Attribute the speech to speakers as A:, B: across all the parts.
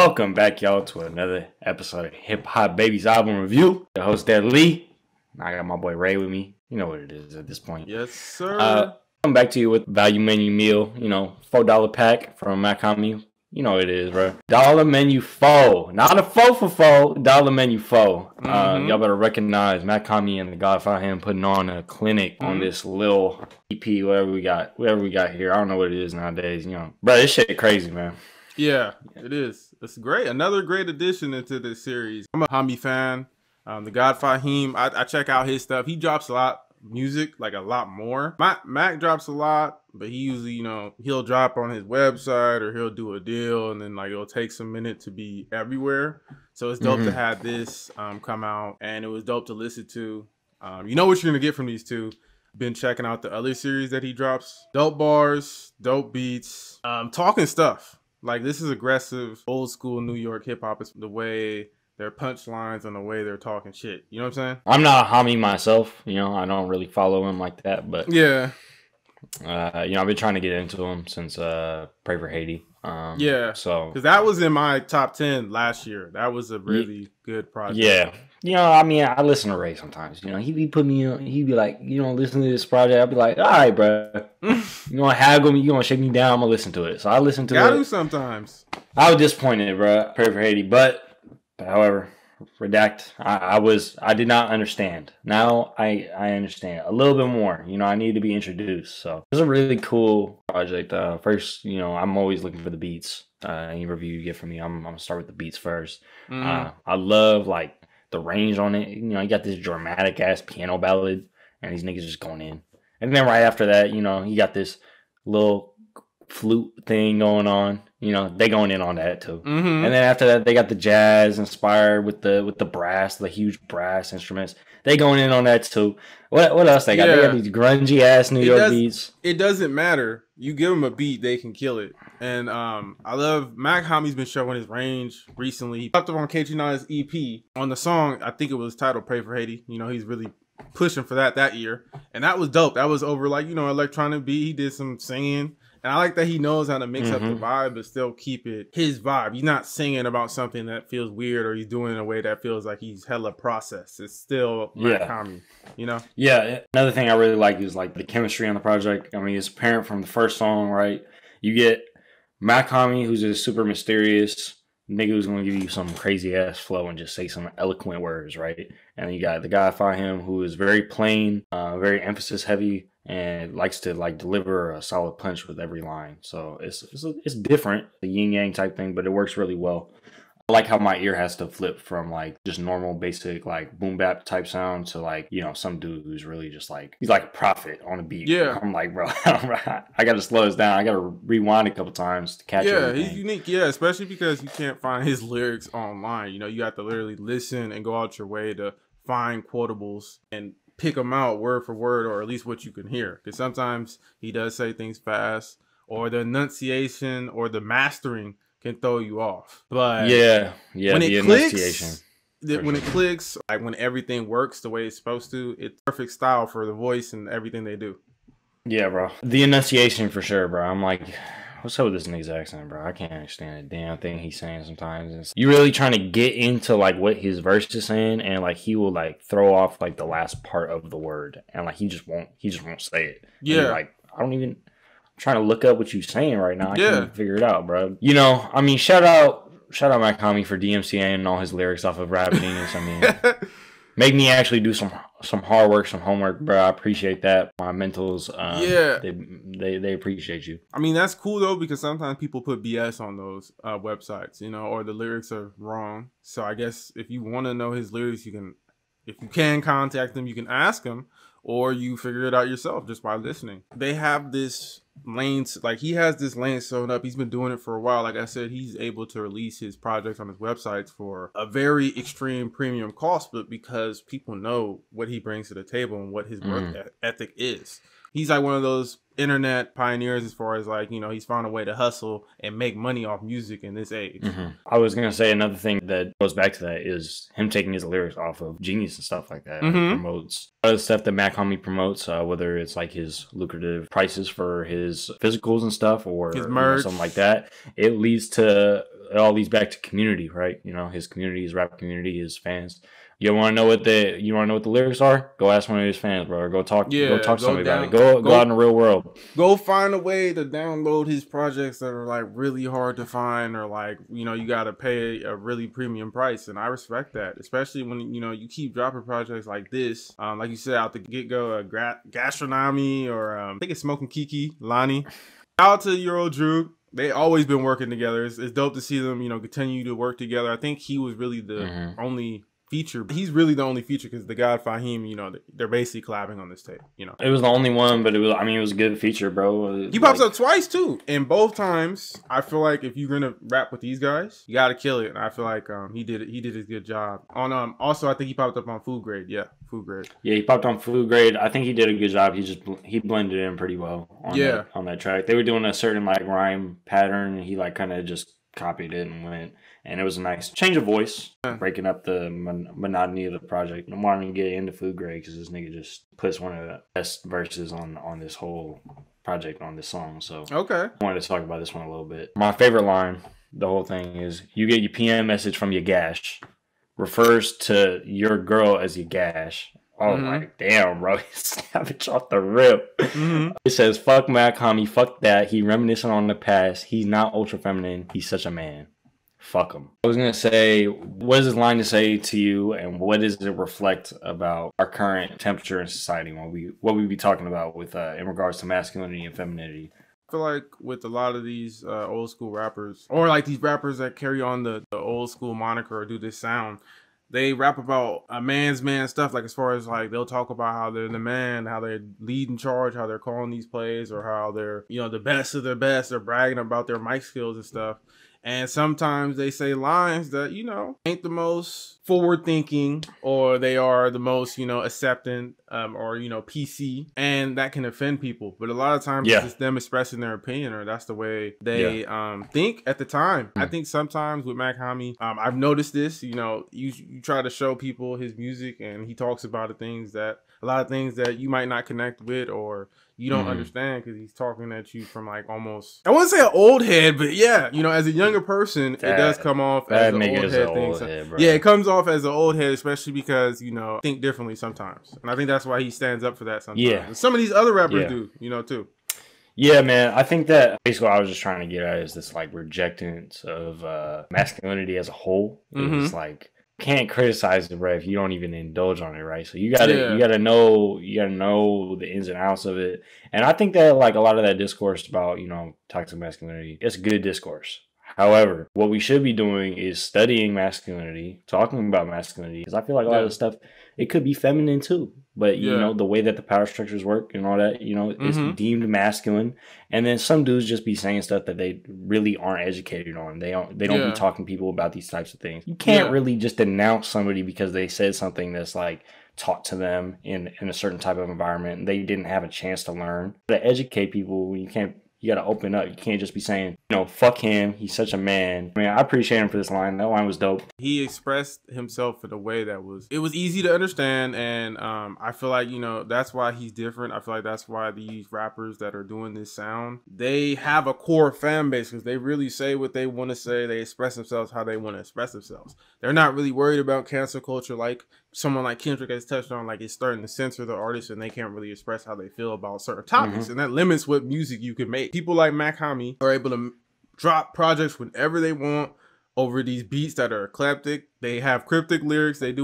A: Welcome back, y'all, to another episode of Hip Hop Baby's album review. The host, Dad Lee. I got my boy Ray with me. You know what it is at this point.
B: Yes, sir.
A: Come back to you with value menu meal. You know, $4 pack from Mach-Hommy. You know what it is, bro. Dollar menu foe, not a foe for foe. Dollar menu foe. Y'all better recognize Mach-Hommy and the God Fahim putting on a clinic on this little EP, whatever we got here. I don't know what it is nowadays. You know, bro, this shit crazy, man.
B: Yeah, it is. It's great. Another great addition into this series. I'm a Hommy fan. The God Fahim, I check out his stuff. He drops a lot of music, like a lot more. Mac drops a lot, but he usually, you know, he'll drop on his website or he'll do a deal, and then like it'll take some minute to be everywhere. So it's dope to have this come out, and it was dope to listen to. You know what you're gonna get from these two. Been checking out the other series that he drops. Dope bars, dope beats, talking stuff. Like, this is aggressive, old school New York hip hop. It's the way their punchlines and the way they're talking shit. You know what I'm saying?
A: I'm not a homie myself. You know, I don't really follow him like that. But
B: yeah,
A: you know, I've been trying to get into him since Pray for Haiti.
B: Yeah.
A: So,
B: because that was in my top 10 last year. That was a really good project.
A: Yeah. You know, I mean, I listen to Ray sometimes. You know, he be putting me on. He be like, you know, listen to this project. I'll be like, all right, bro. You gonna haggle me? You gonna shake me down? I'm gonna listen to it. So I listen to it.
B: Gotta do sometimes.
A: I was disappointed, bro. Pray for Haiti, but however, redact. I did not understand. Now I understand a little bit more. You know, I need to be introduced. So it's a really cool project. First, you know, I'm always looking for the beats. Any review you get from me, I'm gonna start with the beats first. I love like the range on it. You know, you got this dramatic ass piano ballad, and these niggas just going in. And then right after that, you know, you got this little flute thing going on. You know, they going in on that too. And then after that, they got the jazz inspired with the brass, the huge brass instruments. They going in on that too. What else they got?
B: Yeah.
A: They got these grungy ass New York beats.
B: It doesn't matter. You give them a beat, they can kill it. And I love Mach-Hommy's been showing his range recently. He popped up on KG9's EP on the song. I think it was titled "Pray for Haiti." You know, he's really pushing for that year, and that was dope. That was over like, you know, electronic beat. He did some singing. And I like that he knows how to mix up the vibe, but still keep it his vibe. He's not singing about something that feels weird, or he's doing it in a way that feels like he's hella processed. It's still Mach-Hommy, you know?
A: Yeah. Another thing I really like is like the chemistry on the project. I mean, it's apparent from the first song, right? You get Mach-Hommy, who's just super mysterious nigga who's going to give you some crazy ass flow and just say some eloquent words, right? And then you got the guy Fahim, who is very plain, very emphasis heavy, and likes to like deliver a solid punch with every line. So it's different, the yin yang type thing, but it works really well. I like how my ear has to flip from like just normal basic like boom bap type sound to like, you know, some dude who's really just like, he's like a prophet on a beat.
B: Yeah.
A: I'm like, bro, I gotta slow this down. I gotta rewind a couple times to catch everything.
B: Yeah, he's unique. Yeah, especially because you can't find his lyrics online. You know, you have to literally listen and go out your way to find quotables and pick them out word for word, or at least what you can hear. Because sometimes he does say things fast, or the enunciation or the mastering can throw you off. But
A: yeah,
B: when it clicks, it clicks, like when everything works the way it's supposed to, it's perfect style for the voice and everything they do.
A: Yeah, bro. The enunciation for sure, bro. I'm like, what's up with this nigga's accent, bro? I can't understand a damn thing he's saying sometimes. You really trying to get into like what his verse is saying, and like he will like throw off like the last part of the word, and like he just won't say it.
B: Yeah,
A: like I'm trying to look up what you're saying right now. I can't figure it out, bro. You know, I mean, shout out Mach-Hommy for DMCAing and all his lyrics off of Rap Genius. I mean, make me actually do some hard work, some homework, bro. I appreciate that. My mentals, they appreciate you.
B: I mean, that's cool though, because sometimes people put BS on those websites, you know, or the lyrics are wrong. So I guess if you want to know his lyrics, if you can contact him, you can ask him, or you figure it out yourself just by listening. They have this lane, like he has this lane sewn up. He's been doing it for a while. Like I said, he's able to release his projects on his websites for a very extreme premium cost, but because people know what he brings to the table and what his work ethic is. He's like one of those internet pioneers as far as like, you know, he's found a way to hustle and make money off music in this age.
A: I was going to say another thing that goes back to that is him taking his lyrics off of Genius and stuff like that. He promotes other stuff that Mach-Hommy promotes, whether it's like his lucrative prices for his physicals and stuff, or
B: his merch,
A: something like that. It leads to all leads back to community, right? You know, his community, his rap community, his fans. You want to know what the lyrics are? Go ask one of his fans, bro. Or go talk to somebody about it. Go out in the real world.
B: Go find a way to download his projects that are like really hard to find, or like, you know, you got to pay a really premium price. And I respect that, especially when, you know, you keep dropping projects like this. Like you said, out the get go, Gastronomy, or I think it's Smoking Kiki, Lonnie. Out to Euro Drew. They always been working together. It's dope to see them, you know, continue to work together. I think he was really the only feature. He's really the only feature because the God Fahim, you know, they're basically collabing on this tape. You know,
A: it was the only one, but it was a good feature, bro.
B: He pops up twice too, and both times I feel like if you're gonna rap with these guys, you gotta kill it. And I feel like he did a good job on. Also, I think he popped up on Food Grade. Yeah, Food Grade.
A: Yeah, he popped on Food Grade. I think he did a good job. He blended in pretty well on that track. They were doing a certain like rhyme pattern, and he like kind of just copied it and went. And it was a nice change of voice, breaking up the monotony of the project. I'm wanting to get into Food Grade because this nigga just puts one of the best verses on this whole project, on this song. So
B: okay,
A: I wanted to talk about this one a little bit. My favorite line, the whole thing is, you get your PM message from your gash, refers to your girl as your gash. Oh, like, damn, bro. He's savage off the rip. It says, fuck Mach-Hommy, fuck that. He reminiscing on the past. He's not ultra feminine. He's such a man. Fuck him. I was going to say, what is this line to say to you, and what does it reflect about our current temperature in society, what we be talking about with in regards to masculinity and femininity?
B: I feel like with a lot of these old school rappers, or like these rappers that carry on the old school moniker or do this sound, they rap about a man's man stuff, like as far as like they'll talk about how they're the man, how they're leading charge, how they're calling these plays, or how they're, you know, the best of their best. They're bragging about their mic skills and stuff. And sometimes they say lines that, you know, ain't the most forward thinking, or they are the most, you know, acceptant, or, you know, PC, and that can offend people. But a lot of times it's just them expressing their opinion, or that's the way they think at the time. I think sometimes with Mach-Hommy, I've noticed this, you know, you try to show people his music and he talks about a lot of things that you might not connect with, or you don't understand, because he's talking at you from like almost, I wouldn't say an old head, but yeah, you know, as a younger person, it does come off as an old head thing. So, yeah, it comes off as an old head, especially because, you know, think differently sometimes. And I think that's why he stands up for that sometimes. Yeah. And some of these other rappers do, you know, too.
A: Yeah, man. I think that basically what I was just trying to get at is this like rejectance of masculinity as a whole. It's like, can't criticize it, bro, if you don't even indulge on it, right? So you gotta know the ins and outs of it. And I think that like a lot of that discourse about, you know, toxic masculinity, it's good discourse. However, what we should be doing is studying masculinity, talking about masculinity, because I feel like a lot of the stuff, it could be feminine too. But, you know, the way that the power structures work and all that, you know, it's deemed masculine. And then some dudes just be saying stuff that they really aren't educated on. They don't be talking to people about these types of things. You can't really just denounce somebody because they said something that's like taught to them in a certain type of environment and they didn't have a chance to learn. To educate people, you gotta open up. You can't just be saying, you know, fuck him, he's such a man. I mean, I appreciate him for this line. That line was dope.
B: He expressed himself in a way that was easy to understand, and I feel like, you know, that's why he's different. I feel like that's why these rappers that are doing this sound, they have a core fan base, because they really say what they want to say. They express themselves how they want to express themselves. They're not really worried about cancel culture like someone like Kendrick has touched on, like it's starting to censor the artist and they can't really express how they feel about certain topics, and that limits what music you can make. People like Mach-Hommy are able to drop projects whenever they want over these beats that are eclectic. They have cryptic lyrics. They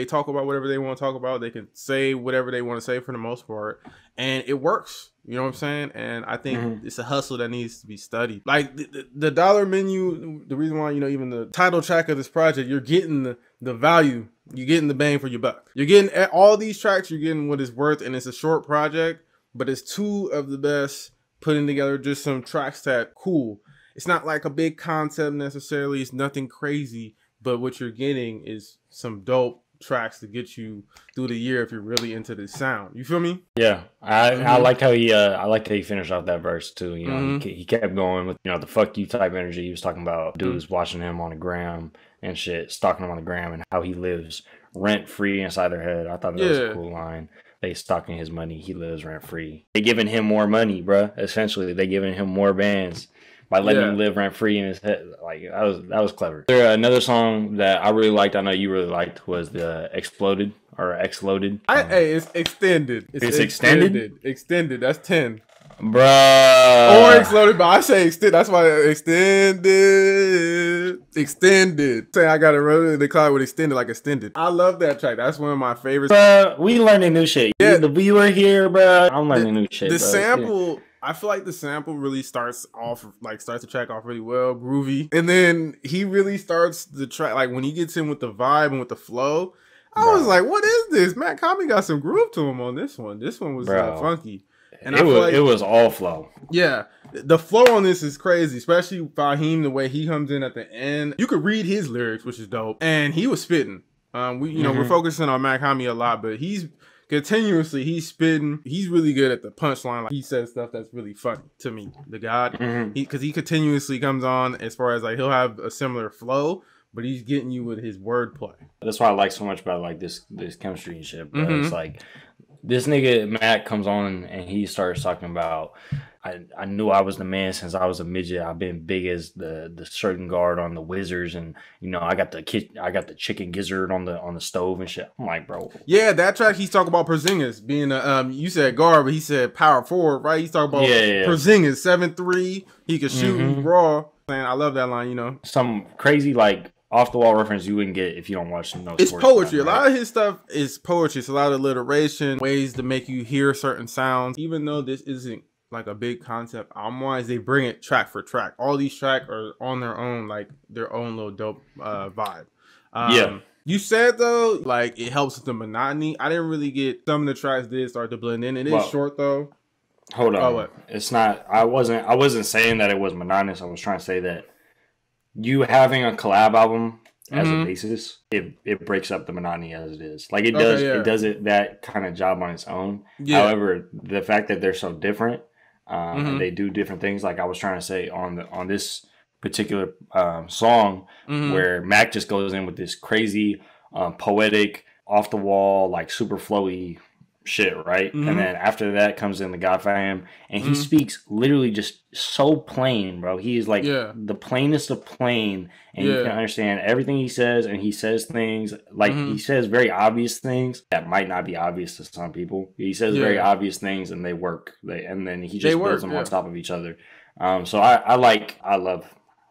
B: talk about whatever they want to talk about. They can say whatever they want to say for the most part, and it works. You know what I'm saying? And I think it's a hustle that needs to be studied. Like the dollar menu, the reason why, you know, even the title track of this project, you're getting the value. You're getting the bang for your buck. You're getting all these tracks, you're getting what it's worth, and it's a short project, but it's two of the best putting together just some tracks that cool. It's not like a big concept necessarily. It's nothing crazy, but what you're getting is some dope tracks to get you through the year if you're really into this sound. You feel me?
A: Yeah, I liked how he finished off that verse too. You know, he kept going with, you know, the fuck you type energy. He was talking about dudes watching him on the gram and shit, stalking him on the gram, and how he lives rent free inside their head. I thought that was a cool line. They stalking his money, he lives rent free. They giving him more money, bruh. Essentially, they giving him more bands. by letting him live rent free in his head. Like that was clever. Another song that I really liked, I know you really liked, was the Exploded or Exploded.
B: Hey, it's extended.
A: It's extended.
B: Extended. That's 10.
A: Bruh.
B: Or exploded, but I say extended. That's why extended. Saying I got to run in the cloud with extended, like extended. I love that track. That's one of my favorites.
A: Bruh, we learning new shit. Yeah, the viewer here, bruh. I'm learning new shit.
B: The
A: bro.
B: sample, I feel like the sample really starts the track off really well, groovy, and then he really starts the track like when he gets in with the vibe and with the flow. I was like, what is this? Mach-Hommy got some groove to him on this one. This one was funky. And
A: it was all flow.
B: Yeah, the flow on this is crazy, especially Fahim, the way he comes in at the end. You could read his lyrics, which is dope, and he was spitting. We're focusing on Mach-Hommy a lot, but he's spitting. He's really good at the punchline. Like, he says stuff that's really funny to me. The God, because he continuously comes on as far as like he'll have a similar flow, but he's getting you with his wordplay.
A: That's why I like so much about like this chemistry and shit. But it's like, this nigga Matt comes on and he starts talking about, I knew I was the man since I was a midget. I've been big as the certain guard on the Wizards, and I got the chicken gizzard on the stove and shit. I'm like, bro.
B: Yeah, that track he's talking about Porzingis being you said guard, but he said power forward, right? He's talking about Porzingis 7'3". He could shoot, he's raw. Man, I love that line.
A: Some crazy like off the wall reference you wouldn't get if you don't watch
B: It's poetry. A lot of his stuff is poetry. It's a lot of alliteration, ways to make you hear certain sounds. Even though this isn't like a big concept album-wise, they bring it track for track. All these tracks are on their own, like their own little dope vibe. You said though, like it helps with the monotony. I didn't really get some of the tracks did start to blend in. It is short though.
A: Hold on. What? It's not. I wasn't saying that it was monotonous. I was trying to say that you having a collab album as a basis, it breaks up the monotony as it is. Like it does, it does that kind of job on its own. However, the fact that they're so different, and they do different things. Like I was trying to say on this particular song, where Mac just goes in with this crazy, poetic, off the wall, like super flowy shit, right? And then after that comes in the God Fahim, and he speaks literally just so plain, bro. He is like the plainest of plain, and you can understand everything he says, and he says things like he says very obvious things that might not be obvious to some people. He says very obvious things, and they work. And then he just builds them on top of each other. So I love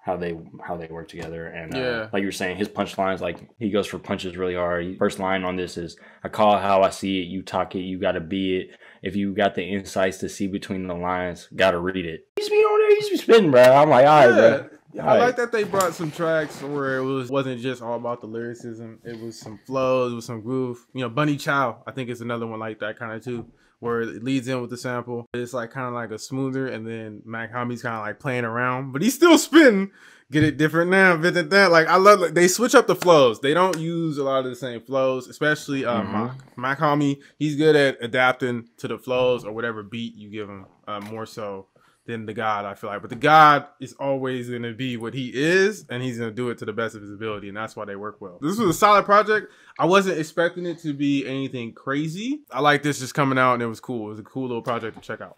A: how they work together, and like you were saying, his punchlines, like he goes for punches really hard. First line on this is, "I call it how I see it, you talk it, you gotta be it. If you got the insights to see between the lines, gotta read it." He's been on there, he's spitting, bro. I'm like, all right, bro.
B: I like that they brought some tracks where it wasn't just all about the lyricism. It was some flows, it was some groove. Bunny Chow, I think it's another one like that kind of too, where it leads in with the sample. It's like kind of like a smoother, and then Mach-Hommy's kind of like playing around, but he's still spitting. Get it different now, visit that. Like I love, like, they switch up the flows. They don't use a lot of the same flows, especially Mach-Hommy. He's good at adapting to the flows or whatever beat you give him, more so than the God, I feel like. But the God is always going to be what he is, and he's going to do it to the best of his ability, and that's why they work well. This was a solid project. I wasn't expecting it to be anything crazy. I like this just coming out, and it was cool. It was a cool little project to check out.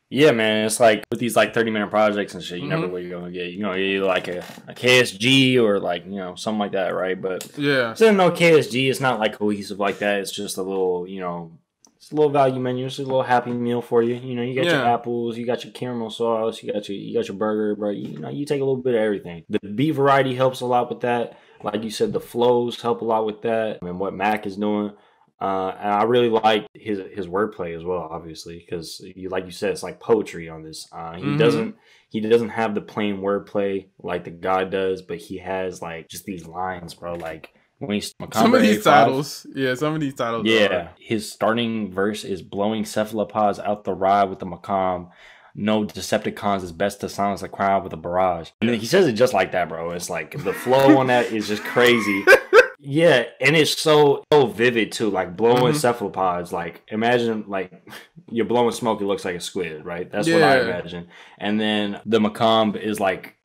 A: Yeah, man. It's like with these like 30-minute projects and shit, you never know what you're going to get. Either like a KSG or like, something like that, right? But instead of no KSG, it's not like cohesive like that. It's just a little, it's a little value menu. It's a little happy meal for you. You got your apples, you got your caramel sauce, you got your burger, bro. You take a little bit of everything. The beat variety helps a lot with that. Like you said, the flows help a lot with that, and what Mac is doing. And I really like his wordplay as well, obviously, because like you said, it's like poetry on this. He doesn't have the plain wordplay like the God does, but he has like just these lines, bro. Like
B: some of these titles.
A: Yeah, his starting verse is blowing cephalopods out the ride with the Macomb. No Decepticons, it's best to silence a crowd with a barrage. And then he says it just like that, bro. It's like the flow on that is just crazy. Yeah, and it's so vivid too, like blowing cephalopods. Like imagine like you're blowing smoke, it looks like a squid, right? That's what I imagine. And then the Macomb is like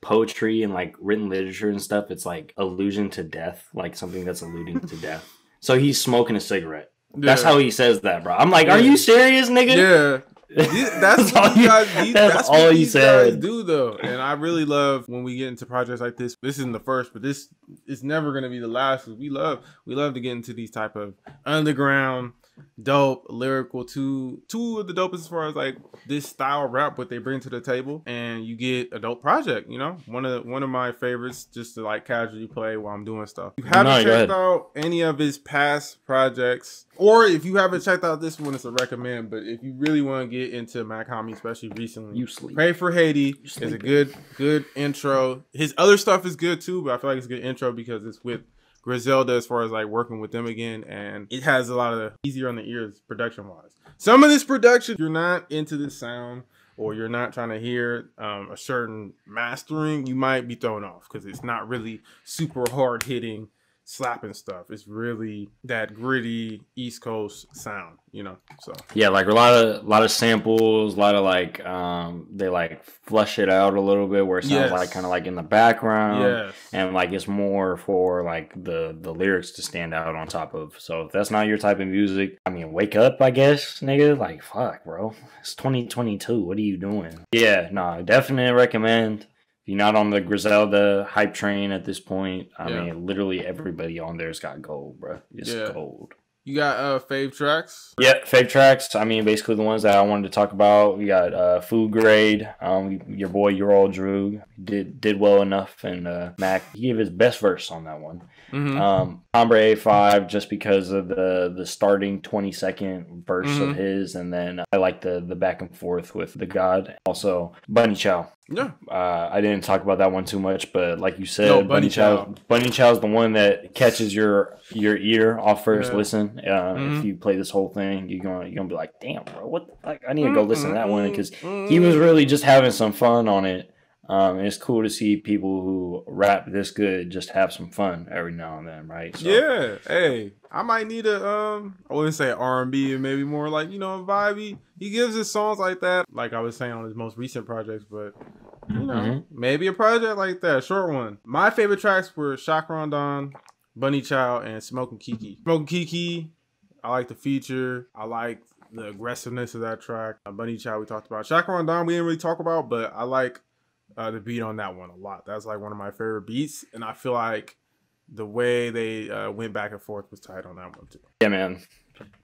A: poetry and like written literature and stuff. It's like allusion to death, like something that's alluding to death. So he's smoking a cigarette. That's how he says that, bro. I'm like, are you serious, nigga?
B: That's what you guys need. That's
A: all
B: what
A: you
B: these
A: said.
B: guys do, though. And I really love when we get into projects like this. This isn't the first, but this is never gonna be the last. We love to get into these type of underground, dope, lyrical. Two of the dopest as far as like this style rap, what they bring to the table, and you get a dope project. You know, one of my favorites, just to like casually play while I'm doing stuff. If you haven't checked out any of his past projects, or if you haven't checked out this one, it's a recommend. But if you really want to get into Mach-Hommy, especially recently, Pray for Haiti is a good intro. His other stuff is good too, but I feel like it's a good intro because it's with Griselda as far as like working with them again, and it has a lot of easier on the ears production wise. Some of this production, if you're not into this sound or you're not trying to hear a certain mastering, you might be thrown off because it's not really super hard hitting slapping stuff. It's really that gritty East Coast sound, you know. So
A: yeah, like a lot of samples, a lot of like they like flush it out a little bit where it sounds like kind of like in the background, and like it's more for like the lyrics to stand out on top of. So if that's not your type of music, I mean, wake up, I guess, nigga. Like fuck, bro, it's 2022. What are you doing? Yeah, no, definitely recommend. If you're not on the Griselda hype train at this point, I mean, literally everybody on there's got gold, bro. It's gold.
B: You got fave tracks?
A: Yeah, fave tracks. I mean, basically the ones that I wanted to talk about. We got Food Grade. Your boy, Your Old Drew, did well enough, and Mac, he gave his best verse on that one. Hombre A5, just because of the starting 20-second verse of his, and then I like the back and forth with the God. Also, Bunny Chow.
B: Yeah.
A: I didn't talk about that one too much, but like you said, Bunny Chow's the one that catches your ear off first listen. If you play this whole thing, you're gonna be like, damn, bro, what the fuck? I need to go listen to that one because he was really just having some fun on it. And it's cool to see people who rap this good just have some fun every now and then, right? So,
B: yeah. Hey, I might need I wouldn't say R&B, and maybe more like, you know, vibey. He gives his songs like that, like I was saying on his most recent projects, but you know, maybe a project like that, short one. My favorite tracks were Shock Rondon, Bunny Chow, and Smoking Kiki. Smoking Kiki, I like the feature. I like the aggressiveness of that track. Bunny Chow, we talked about. Shock Rondon, we didn't really talk about, but I like the beat on that one a lot. That's like one of my favorite beats, and I feel like the way they went back and forth was tight on that one too.
A: Yeah, man.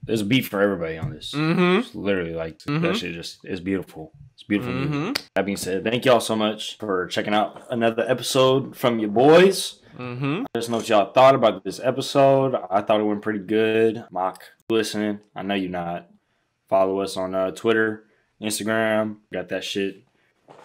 A: There's a beat for everybody on this. It's literally like that shit it's beautiful. It's beautiful music. That being said, thank y'all so much for checking out another episode from your boys. Let us know what y'all thought about this episode. I thought it went pretty good. Mock, listening. I know you're not. Follow us on Twitter, Instagram. Got that shit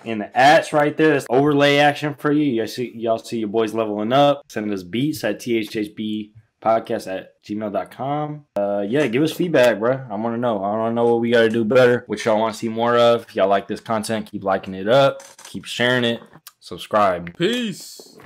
A: in the ads right there. That's overlay action for you. Y'all see your boys leveling up. Sending us beats at THHB podcast at gmail.com. Yeah, give us feedback, bro. I want to know. I want to know what we got to do better, what y'all want to see more of. If y'all like this content, keep liking it up, keep sharing it, subscribe.
B: Peace.